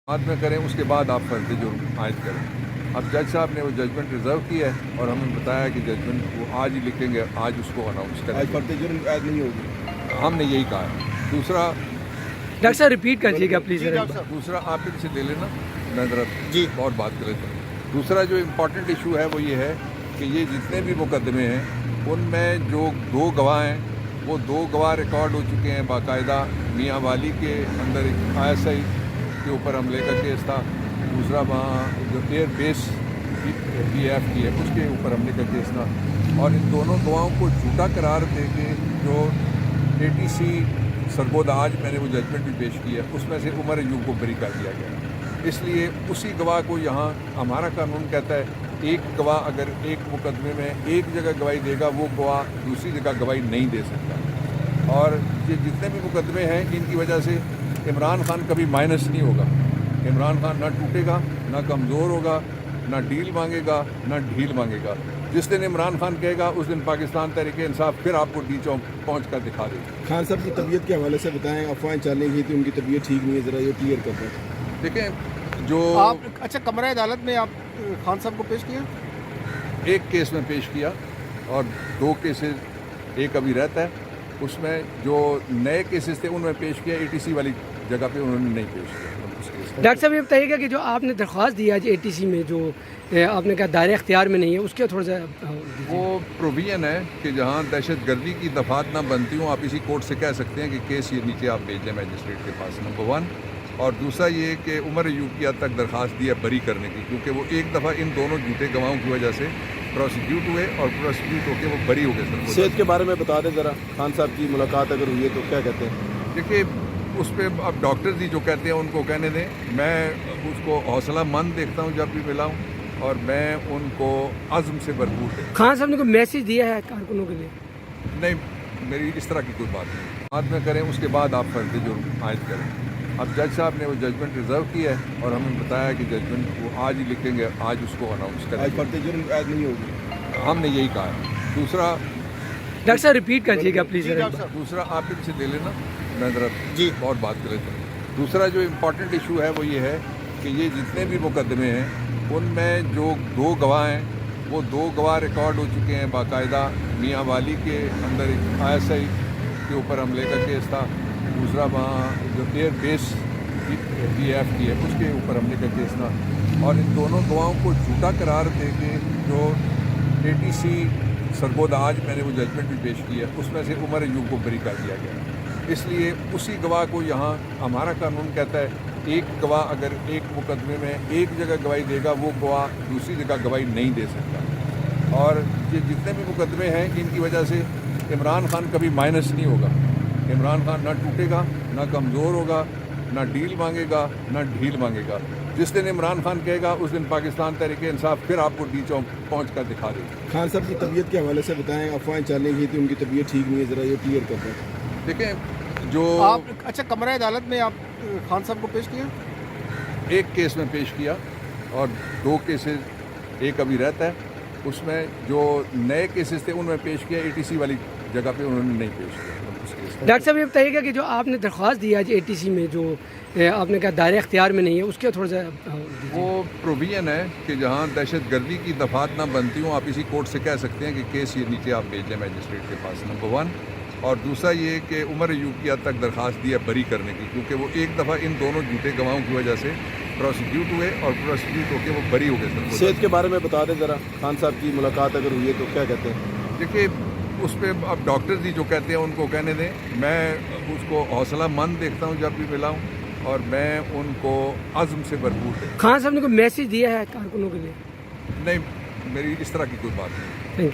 बाद में करें, उसके बाद आप फर्द जुर्म आयद करें। अब जज साहब ने वो जजमेंट रिजर्व किया है और हमें बताया कि जजमेंट वो आज ही लिखेंगे, आज उसको अनाउंस करेंगे। आज फर्द जुर्म आयद नहीं होगी, हमने यही कहा है। दूसरा डॉक्टर साहब रिपीट कीजिएगा प्लीज़। दूसरा आप इनसे ले लेना, मैं ज़रा जी और बात कर लेता हूँ। दूसरा जो इम्पोर्टेंट इशू है वो ये है कि ये जितने भी मुकदमे हैं उनमें जो दो गवाह हैं वो दो गवाह रिकॉर्ड हो चुके हैं बाकायदा। मियाँ वाली के अंदर एक ISI के ऊपर हमले का केस था, दूसरा वहाँ जो एयर बेस PF की है उसके ऊपर हमले का केस था, और इन दोनों गवाहों को झूठा करार दे के जो ATC सरगोदा आज मैंने वो जजमेंट भी पेश किया, उसमें से उमर अयूब को बरी कर दिया गया। इसलिए उसी गवाह को यहाँ हमारा कानून कहता है एक गवाह अगर एक मुकदमे में एक जगह गवाही देगा वो गवाह दूसरी जगह गवाही नहीं दे सकता। और ये जितने भी मुकदमे हैं इनकी वजह से इमरान खान कभी माइनस नहीं होगा। इमरान खान ना टूटेगा, ना कमज़ोर होगा, ना डील मांगेगा, ना ढील मांगेगा। जिस दिन इमरान खान कहेगा उस दिन पाकिस्तान तहरीक इंसाफ फिर आपको डी चौक पहुँच कर दिखा देगी। खान साहब की तबीयत के हवाले से बताएं, अफवाहें चलने की थी उनकी तबीयत ठीक नहीं है, ज़रा ये क्लियर कर दें। देखें जो आप अच्छा कमरा अदालत में आप खान साहब को पेश किया? एक केस में पेश किया और दो केसेस, एक अभी रहता है, उसमें जो नए केसेस थे उनमें पेश किया, ATC वाली जगह पे उन्होंने नहीं पेश किया उस केस में। डॉक्टर साहब ये बताइएगा कि जो आपने दरख्वास्त दी आज ATC में जो आपने कहा दायरे इख्तियार में नहीं है, उसके थोड़ा सा वो प्रोविजन है कि जहाँ दहशत गर्दी की दफात ना बनती हूँ आप इसी कोर्ट से कह सकते हैं कि केस ये नीचे आप भेज दें मैजिस्ट्रेट के पास, नंबर 1। और दूसरा ये कि उमर अयूब की हद तक दरख्वास्त दी है बरी करने की, क्योंकि वो एक दफ़ा इन दोनों झूठे गवाहों की वजह से प्रोसिक्यूट हुए और प्रोसिक्यूट होकर वो बरी हो गए। सेहत के बारे में बता दें ज़रा, खान साहब की मुलाकात अगर हुई है तो क्या कहते हैं? देखिए उस पर अब डॉक्टर्स ही जो कहते हैं उनको कहने दें, मैं उसको हौसलामंद देखता हूँ जब भी मिला हूँ, और मैं उनको अज़्म से भरपूर देखता हूँ। खान साहब ने कोई मैसेज दिया है कारकुनों के लिए? नहीं, मेरी इस तरह की कोई बात नहीं। बाद में करें, उसके बाद आप फर्द जुर्म आयद करें। अब जज साहब ने वो जजमेंट रिजर्व किया है और हमें बताया कि जजमेंट वो आज ही लिखेंगे, आज उसको अनाउंस आज करेंगे। फर्द जुर्म आयद नहीं होगी, हमने यही कहा है। दूसरा डॉक्टर साहब रिपीट कीजिएगा प्लीज़। दूसरा आप इनसे ले लेना, मैं ज़रा जी और बात कर लेता हूँ। दूसरा जो इम्पोर्टेंट इशू है वो ये है कि ये जितने भी मुकदमे हैं उनमें जो दो गवाह हैं वो दो गवाह रिकॉर्ड हो चुके हैं बाकायदा। मियाँ वाली के अंदर एक ISI के ऊपर हमले का केस था, दूसरा वहाँ जो एयर बेस PF की है उसके ऊपर हमले का केस था, और इन दोनों गवाहों को झूठा करार दे के जो ATC सरगोदा आज मैंने वो जजमेंट भी पेश किया, उसमें से उमर अयूब को बरी कर दिया गया। इसलिए उसी गवाह को यहाँ हमारा कानून कहता है एक गवाह अगर एक मुकदमे में एक जगह गवाही देगा वो गवाह दूसरी जगह गवाही नहीं दे सकता। और ये जितने भी मुकदमे हैं इनकी वजह से इमरान खान कभी माइनस नहीं होगा। इमरान खान ना टूटेगा, ना कमज़ोर होगा, ना डील मांगेगा, ना ढील मांगेगा। जिस दिन इमरान खान कहेगा उस दिन पाकिस्तान तहरीक इंसाफ फिर आपको डी चौक पहुँच कर दिखा देगी। खान साहब की तबीयत के हवाले से बताएं, अफवाहें चलने की थी उनकी तबीयत ठीक नहीं है, ज़रा ये क्लियर कर दें। देखें जो आप अच्छा कमरा अदालत में आप खान साहब को पेश किया? एक केस में पेश किया और दो केसेस, एक अभी रहता है, उसमें जो नए केसेस थे उनमें पेश किया, ATC वाली जगह पे उन्होंने नहीं पेश किया उस केस में। डॉक्टर साहब ये बताइएगा कि जो आपने दरख्वास्त दी आज ATC में जो आपने कहा दायरे इख्तियार में नहीं है, उसके थोड़ा सा वो प्रोविजन है कि जहाँ दहशत गर्दी की दफात ना बनती हूँ आप इसी कोर्ट से कह सकते हैं कि केस ये नीचे आप भेज दें मैजिस्ट्रेट के पास, नंबर 1। और दूसरा ये कि उमर अयूब की हद तक दरख्वास्त दी है बरी करने की, क्योंकि वो एक दफ़ा इन दोनों झूठे गवाहों की वजह से प्रोसिक्यूट हुए और प्रोसिक्यूट होकर वो बरी हो गए। सेहत के बारे में बता दें ज़रा, खान साहब की मुलाकात अगर हुई है तो क्या कहते हैं? देखिए उस पर अब डॉक्टर्स ही जो कहते हैं उनको कहने दें, मैं उसको हौसलामंद देखता हूँ जब भी मिला हूँ, और मैं उनको अज़्म से भरपूर देखता हूँ। खान साहब ने कोई मैसेज दिया है कारकुनों के लिए? नहीं, मेरी इस तरह की कोई बात नहीं।